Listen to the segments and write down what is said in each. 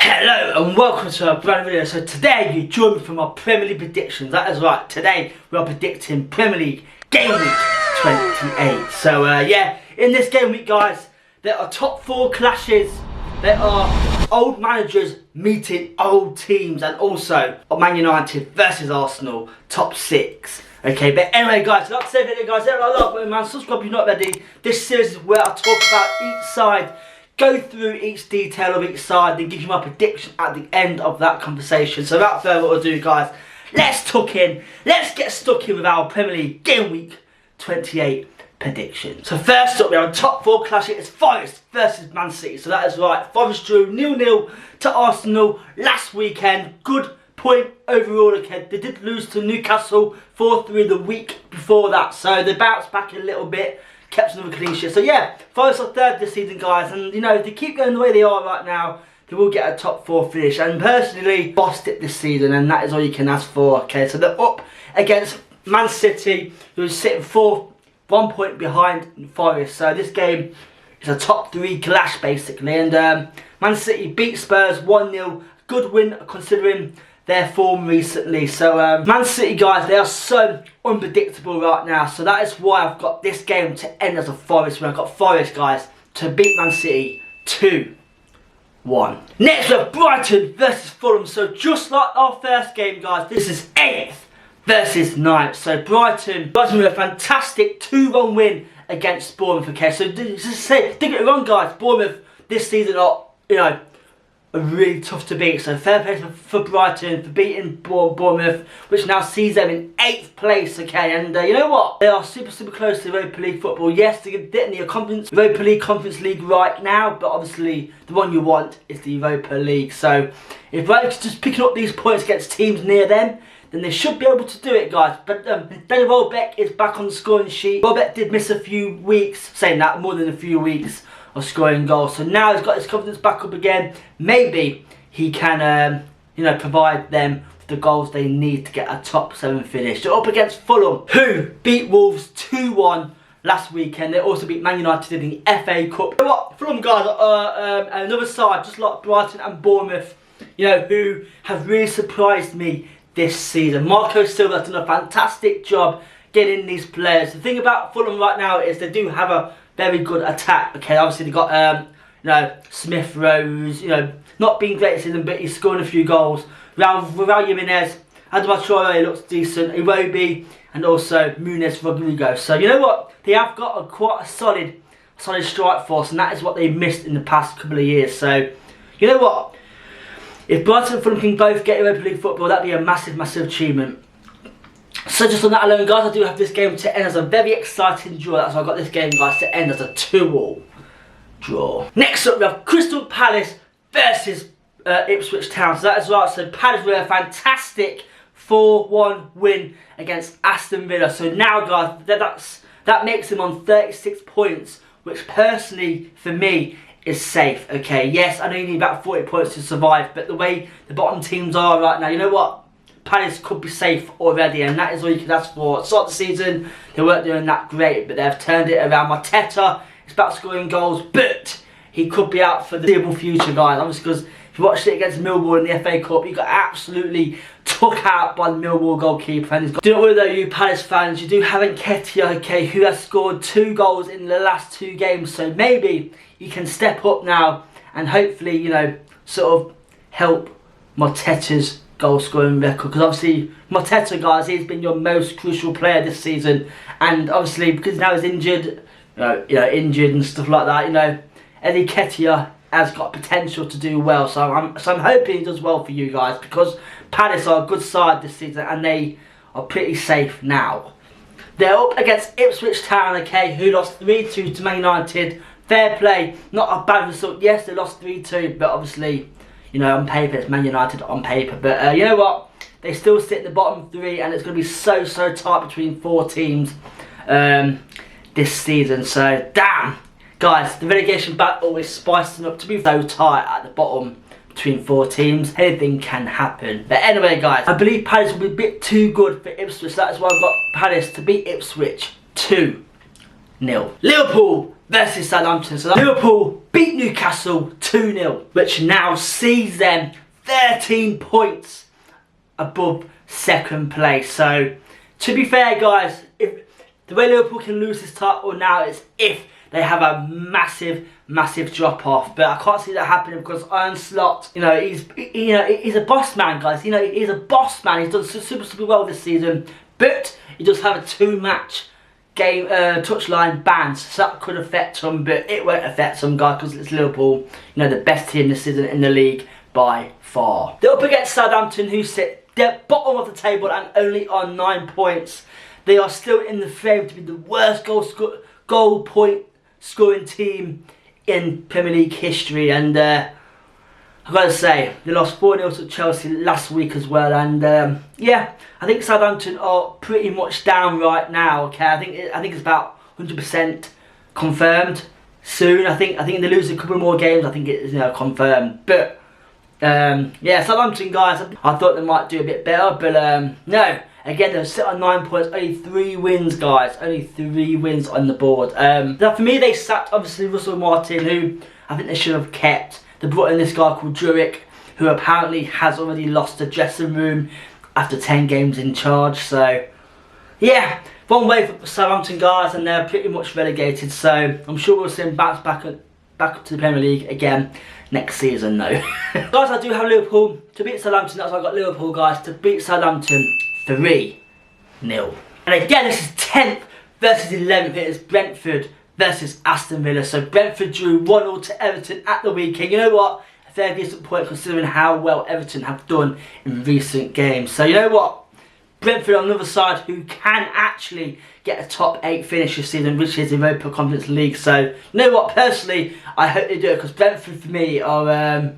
Hello and welcome to our brand new video. So today you join me for my Premier League predictions. That is right, today we are predicting Premier League Game Week 28. So yeah, in this Game Week guys, there are top 4 clashes, there are old managers meeting old teams, and also Man United versus Arsenal, top 6. Okay, but anyway guys, like I said, video guys, there are a lot of man, subscribe if you're not ready. This series is where I talk about each side, go through each detail of each side, then give you my prediction at the end of that conversation. So without further ado guys, let's get stuck in with our Premier League Game Week 28 prediction. So first up we have a top 4 clash. It's Forest versus Man City. So that is right, Forest drew 0-0 to Arsenal last weekend. Good point overall. Okay, they did lose to Newcastle 4-3 the week before that, so they bounced back a little bit, kept another clean sheet. So yeah, Forest are 3rd this season guys, and you know, if they keep going the way they are right now, they will get a top 4 finish. And personally, bossed it this season, and that is all you can ask for. Okay, so they're up against Man City, who's sitting 4th, 1 point behind Forest. So this game is a top 3 clash basically, and Man City beat Spurs 1-0, good win considering their form recently. So Man City guys, they are so unpredictable right now, so that is why I've got this game to end as a Forest win. I've got Forest guys to beat Man City 2-1. Next we have Brighton versus Fulham. So just like our first game guys, this is 8th versus 9th. So Brighton with a fantastic 2-1 win against Bournemouth. Okay, so just say, don't get it wrong guys, Bournemouth this season are, you know, are really tough to beat. So fair play for Brighton for beating Bournemouth, which now sees them in 8th place. Okay, and you know what? They are super close to Europa League football. Yes, they're getting the Europa League Conference League right now, but obviously the one you want is the Europa League. So if Brighton is just picking up these points against teams near them, then they should be able to do it guys. But Danny Welbeck is back on the scoring sheet. Welbeck did miss a few weeks, saying that, more than a few weeks of scoring goals. So now he's got his confidence back up again. Maybe he can, you know, provide them with the goals they need to get a top 7 finish. So up against Fulham, who beat Wolves 2-1 last weekend. They also beat Man United in the FA Cup. You know what? Fulham guys are another side, just like Brighton and Bournemouth, you know, who have really surprised me this season. Marco Silva has done a fantastic job getting these players. The thing about Fulham right now is they do have a very good attack. Okay, obviously they got you know, Smith Rose, you know, not being great this season, but he's scoring a few goals. Raul Jimenez, Adama Traore looks decent, Iwobi, and also Muniz Rodrigo. So you know what? They have got quite a solid strike force, and that is what they've missed in the past couple of years. So you know what? If Brighton and Fulham can both get Europa League football, that'd be a massive achievement. So just on that alone guys, I do have this game to end as a very exciting draw. That's why I got this game guys to end as a 2-2 draw. Next up we have Crystal Palace versus Ipswich Town. So that is right, so Palace with a fantastic 4-1 win against Aston Villa. So now guys, that makes them on 36 points, which personally for me is safe. Okay, yes, I know you need about 40 points to survive, but the way the bottom teams are right now, you know what? Palace could be safe already, and that is all you can ask for. At the start of the season, they weren't doing that great, but they've turned it around. Mateta is back scoring goals, but he could be out for the foreseeable future, guys. Obviously, because if you watched it against Millwall in the FA Cup, he got absolutely took out by the Millwall goalkeeper. And do not worry though, you Palace fans, you do have Nketiah, okay, who has scored 2 goals in the last 2 games, so maybe he can step up now and hopefully, you know, sort of help Mateta's goal scoring record, because obviously Mateta guys, he's been your most crucial player this season, and obviously because now he's injured, injured and stuff like that, you know, Eddie Nketiah has got potential to do well. So I'm hoping he does well for you guys, because Palace are a good side this season and they are pretty safe now. They're up against Ipswich Town, okay, who lost 3-2 to Man United. Fair play, not a bad result. Yes, they lost 3-2, but obviously, you know, on paper it's Man United on paper, but you know what? They still sit in the bottom 3, and it's going to be so tight between 4 teams this season. So damn, guys, the relegation battle is spicing up to be so tight at the bottom between 4 teams. Anything can happen. But anyway, guys, I believe Palace will be a bit too good for Ipswich. That is why I've got Palace to beat Ipswich 2-1. Liverpool versus Southampton. So Liverpool beat Newcastle 2-0, which now sees them 13 points above second place. So to be fair, guys, if the way Liverpool can lose this title now is if they have a massive drop off, but I can't see that happening because Iron Slot, he's a boss man, guys. He's a boss man. He's done super well this season, but he does have a 2-match game touchline ban, so that could affect him, but it won't affect some guys because it's Liverpool, the best team this season in the league by far. They're up against Southampton, who sit at bottom of the table and only on 9 points. They are still in the frame to be the worst goal point scoring team in Premier League history, and I've got to say, they lost 4-0 to Chelsea last week as well, and yeah, I think Southampton are pretty much down right now. Okay, I think it's about 100% confirmed soon. I think they lose a couple more games. I think it's confirmed, but yeah, Southampton, guys, I thought they might do a bit better, but no. Again, they're sit on 9 points, only 3 wins, guys. Only 3 wins on the board. Now, for me, they sacked, obviously, Russell Martin, who I think they should have kept. They brought in this guy called Jurek, who apparently has already lost the dressing room after 10 games in charge. So, yeah, one way for Southampton, guys, and they're pretty much relegated. So, I'm sure we'll see them bounce back up to the Premier League again next season, though. Guys, I do have Liverpool to beat Southampton. That's why I got Liverpool, guys, to beat Southampton 3-0. And again, this is 10th versus 11th. It is Brentford versus Aston Villa. So Brentford drew 1-0 to Everton at the weekend. You know what? A fair decent point considering how well Everton have done in recent games. So you know what? Brentford on the other side, who can actually get a top 8 finish this season, which is the Europa Conference League. So you know what? Personally, I hope they do it because Brentford for me are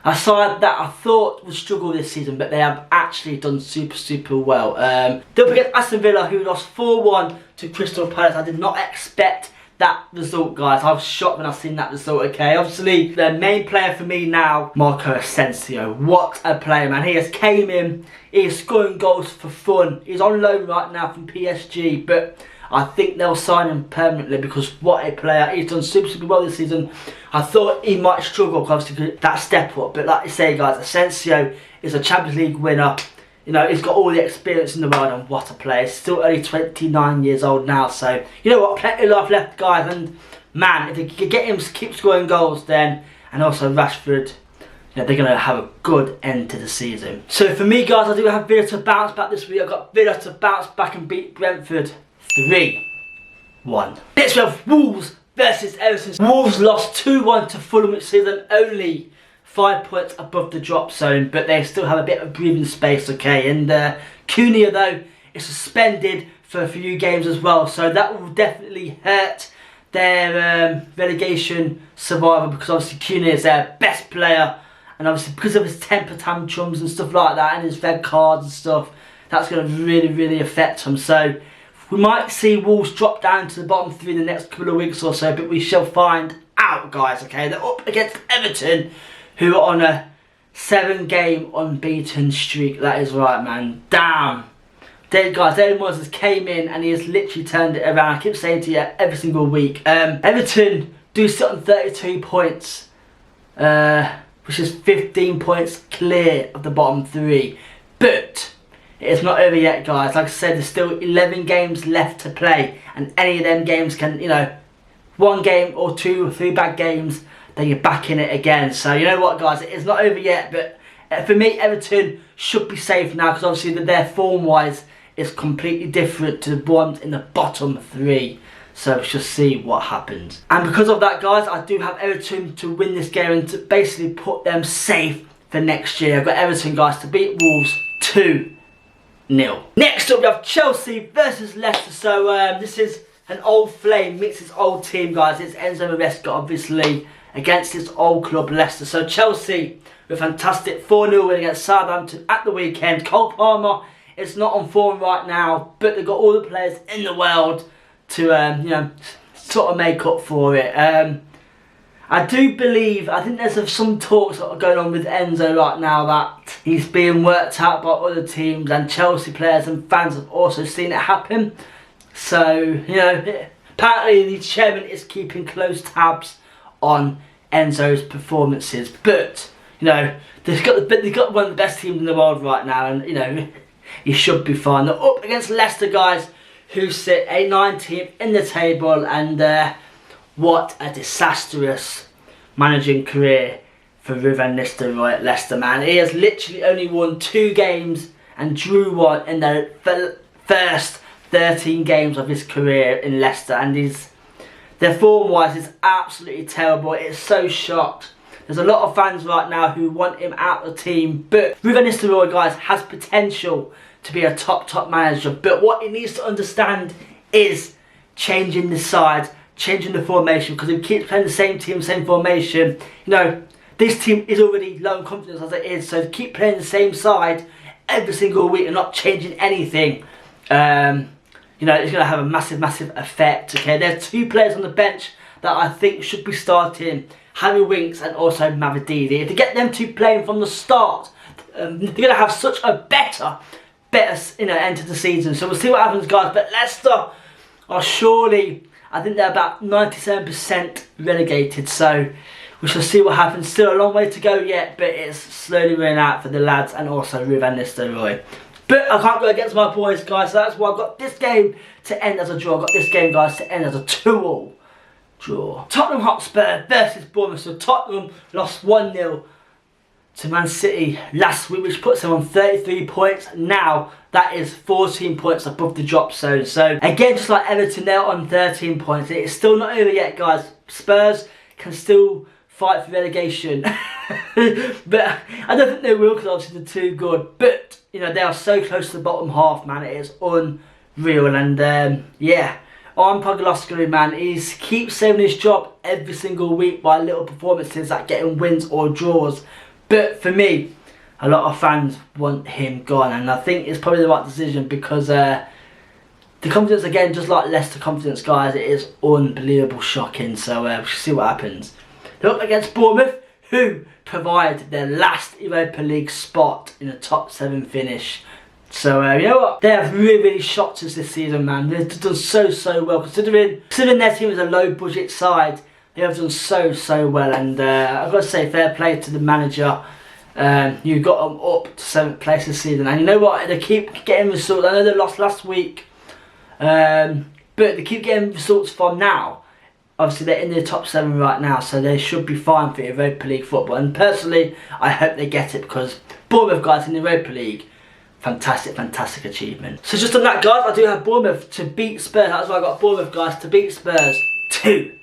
a side that I thought would struggle this season, but they have actually done super well. They're up against Aston Villa, who lost 4-1 to Crystal Palace. I did not expect that result, guys. I was shocked when I seen that result. Okay, obviously the main player for me now, Marco Asensio. What a player, man. He has came in, he is scoring goals for fun. He's on loan right now from PSG, but I think they'll sign him permanently because what a player. He's done super well this season. I thought he might struggle because obviously that step up, but like you say, guys, Asensio is a Champions League winner. He's got all the experience in the world, and what a player. He's still only 29 years old now, so you know what, plenty of life left, guys, and man, if they can get him to keep scoring goals then, and also Rashford, they're going to have a good end to the season. So for me, guys, I do have Villa to bounce back this week. I've got Villa to bounce back and beat Brentford 3-1. Next we have Wolves versus Everton. Wolves lost 2-1 to Fulham, which sees them only 5 points above the drop zone, but they still have a bit of breathing space, okay? And Cunha, though, is suspended for a few games as well, so that will definitely hurt their relegation survival because obviously Cunha is their best player, and obviously because of his temper tantrums and stuff like that and his red cards and stuff, that's going to really affect him. So we might see Wolves drop down to the bottom 3 in the next couple of weeks or so, but we shall find out, guys, okay? They're up against Everton, who are on a 7-game unbeaten streak. That is right, man. Damn. Guys, David Moyes has came in and he has literally turned it around. I keep saying to you every single week. Everton do sit on 32 points, which is 15 points clear of the bottom 3. But it is not over yet, guys. Like I said, there's still 11 games left to play, and any of them games can, 1 game or 2 or 3 bad games, then you're back in it again. So you know what, guys, it is not over yet, but for me, Everton should be safe now because obviously their form-wise is completely different to the ones in the bottom 3. So we shall see what happens. And because of that, guys, I do have Everton to win this game and to basically put them safe for next year. I've got Everton, guys, to beat Wolves 2-0. Next up, we have Chelsea versus Leicester. So this is an old flame meets his old team, guys. It's Enzo Maresca, obviously, against his old club, Leicester. So Chelsea with a fantastic 4-0 win against Southampton at the weekend. Cole Palmer is not on form right now, but they've got all the players in the world to, sort of make up for it. I do believe, I think there's some talks that are going on with Enzo right now that he's being worked out by other teams, and Chelsea players and fans have also seen it happen. So, Apparently the chairman is keeping close tabs on Enzo's performances, but you know they've got one of the best teams in the world right now, and you know he should be fine. They're up against Leicester, guys, who sit a 19th in the table, and what a disastrous managing career for Ruven Nistelrooy at Leicester, man. He has literally only won 2 games and drew 1 in the first 13 games of his career in Leicester, and their form-wise is absolutely terrible. It's so shocked. There's a lot of fans right now who want him out of the team, but Ruven Nistelrooy, guys, has potential to be a top manager, but what he needs to understand is changing the side, changing the formation, because if he keeps playing the same team, same formation, you know, this team is already low in confidence as it is, so to keep playing the same side every single week and not changing anything, you know, it's going to have a massive effect. Okay, there's 2 players on the bench that I think should be starting, Harry Winks and also Mavididi. If they get them 2 playing from the start, they're going to have such a better end to the season. So we'll see what happens, guys. But Leicester are surely, I think they're about 97% relegated, so we shall see what happens. Still a long way to go yet, but it's slowly running out for the lads and also Ruven Nistelrooy. But I can't go against my boys, guys, so that's why I've got this game to end as a draw. I've got this game, guys, to end as a 2-2 draw. Tottenham Hotspur versus Bournemouth. So Tottenham lost 1-0 to Man City last week, which puts them on 33 points. Now that is 14 points above the drop zone. So again, just like Everton, they're on 13 points. It's still not over yet, guys. Spurs can still fight for relegation. But I don't think they will, because obviously they're too good. But you know, they are so close to the bottom half, man. It is unreal. And yeah, on Pogoslu, man, he keeps saving his job every single week by little performances like getting wins or draws. But for me, a lot of fans want him gone, and I think it's probably the right decision, because the confidence, again, just like Leicester confidence, guys, it is unbelievable shocking. So we'll see what happens. They're up against Bournemouth, who provide their last Europa League spot in a top 7 finish. So you know what? They have really shocked us this season, man. They've done so well, considering their team is a low budget side. They have done so well, and I've got to say, fair play to the manager. You got them up to 7th place this season, and you know what? They keep getting results. I know they lost last week, but they keep getting results from now. Obviously, they're in the top 7 right now, so they should be fine for Europa League football. And personally, I hope they get it, because Bournemouth, guys, in the Europa League, fantastic achievement. So just on that, guys, I do have Bournemouth to beat Spurs. That's why I got Bournemouth, guys, to beat Spurs 2-0.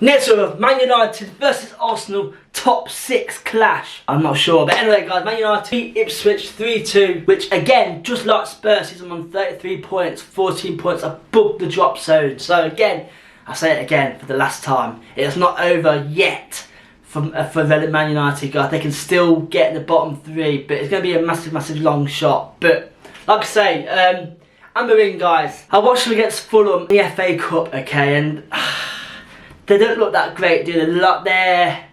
Next we have Man United versus Arsenal, top 6 clash. I'm not sure, but anyway, guys, Man United beat Ipswich 3-2, which again, just like Spurs, is on 33 points, 14 points above the drop zone. So again, I say it again for the last time, it's not over yet for Man United, guys. They can still get in the bottom 3, but it's going to be a massive long shot. But like I say, Amorim, guys, I watched them against Fulham in the FA Cup, okay, and they don't look that great, do they?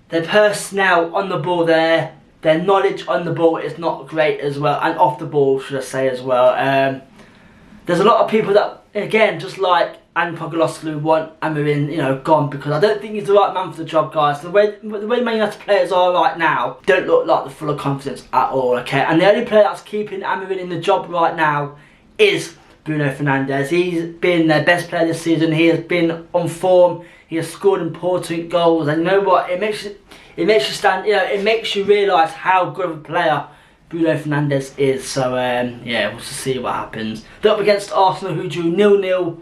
Their personnel on the ball, their knowledge on the ball is not great as well, and off the ball, should I say, as well. There's a lot of people that, again, just like Pogoslu, want Amorim, you know, gone, because I don't think he's the right man for the job, guys. The way Man United players are right now don't look like they're full of confidence at all, okay? And the only player that's keeping Amorim in the job right now is Bruno Fernandes. He's been their best player this season. He has been on form. He has scored important goals, and you know what? It makes you stand. You know, it makes you realise how good of a player Bruno Fernandes is. So yeah, we'll just see what happens. They're up against Arsenal, who drew 0-0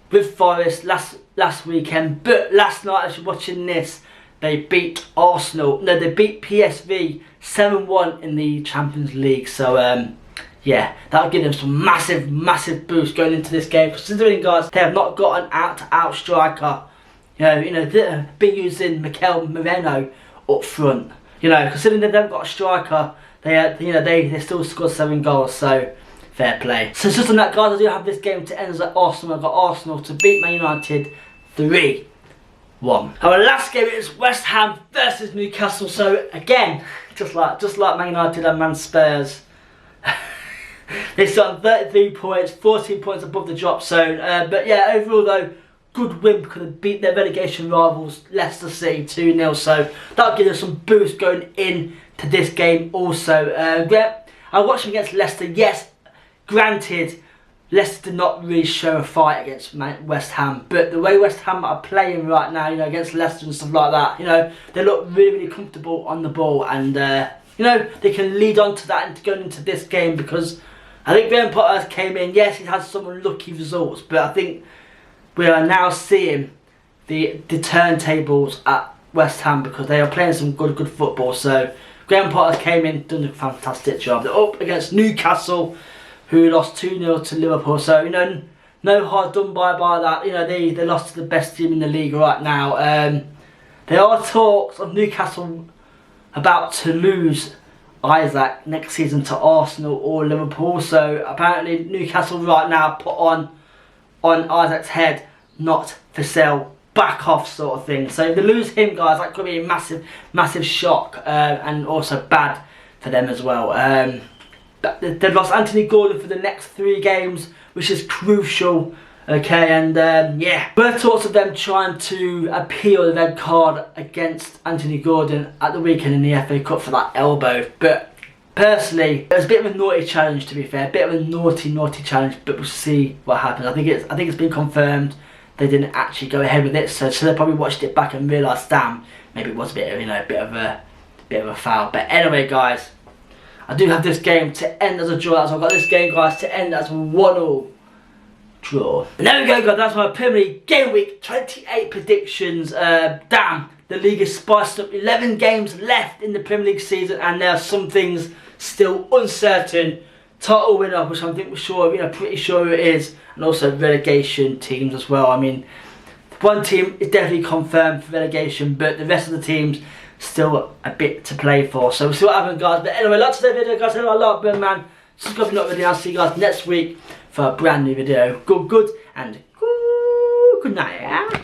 with Forest last weekend. But last night, as you're watching this, they beat Arsenal. No, they beat PSV 7-1 in the Champions League. So yeah, that'll give them some massive boost going into this game. Considering, guys, they have not got an out-to-out striker. You know, they've been using Mikel Moreno up front. You know, considering they haven't got a striker, they still scored 7 goals. So fair play. So just on that, guys, I do have this game to end as at Arsenal. I've got Arsenal to beat Man United 3-1. Our last game is West Ham versus Newcastle. So again, just like Man United and Man Spurs. They start on 33 points, 14 points above the drop zone. But yeah, overall though, good win because they beat their relegation rivals Leicester City 2-0. So that'll give them some boost going into this game also. Yeah, I watched them against Leicester. Yes, granted, Leicester did not really show a fight against West Ham, but the way West Ham are playing right now, you know, against Leicester and stuff like that, you know, they look really, really comfortable on the ball, and you know, they can lead on to that and going into this game, because I think Graham Potter came in. Yes, he had some unlucky results, but I think we are now seeing the turntables at West Ham because they are playing some good football. So Graham Potter came in, done a fantastic job. They're up against Newcastle, who lost 2-0 to Liverpool. So, you know, no hard done by that. You know, they lost to the best team in the league right now. There are talks of Newcastle about to lose Isaac next season to Arsenal or Liverpool. So apparently Newcastle right now put on Isaac's head, not for sale, back off sort of thing. So if they lose him, guys, that could be a massive shock, and also bad for them as well. They've lost Anthony Gordon for the next 3 games, which is crucial. Okay, and yeah, there were talks of them trying to appeal the red card against Anthony Gordon at the weekend in the FA Cup for that elbow. But personally, it was a bit of a naughty challenge, to be fair, a bit of a naughty challenge. But we'll see what happens. I think it's been confirmed they didn't actually go ahead with it, so they probably watched it back and realised, damn, maybe it was a bit of, you know, a bit of a foul. But anyway, guys, I do have this game to end as a draw. So I've got this game, guys, to end as 1-1 draw. And there we go, guys. That's my Premier League Game Week 28 predictions. Damn, the league is spiced up. 11 games left in the Premier League season, and there are some things still uncertain. Title winner, which I think we're sure, you know, pretty sure it is, and also relegation teams as well. I mean, one team is definitely confirmed for relegation, but the rest of the teams still a bit to play for. So we'll see what happens, guys. But anyway, like today's video, guys. I like Burn Man. Subscribe if you're not already. I'll see you guys next week for a brand new video. Good, and good night.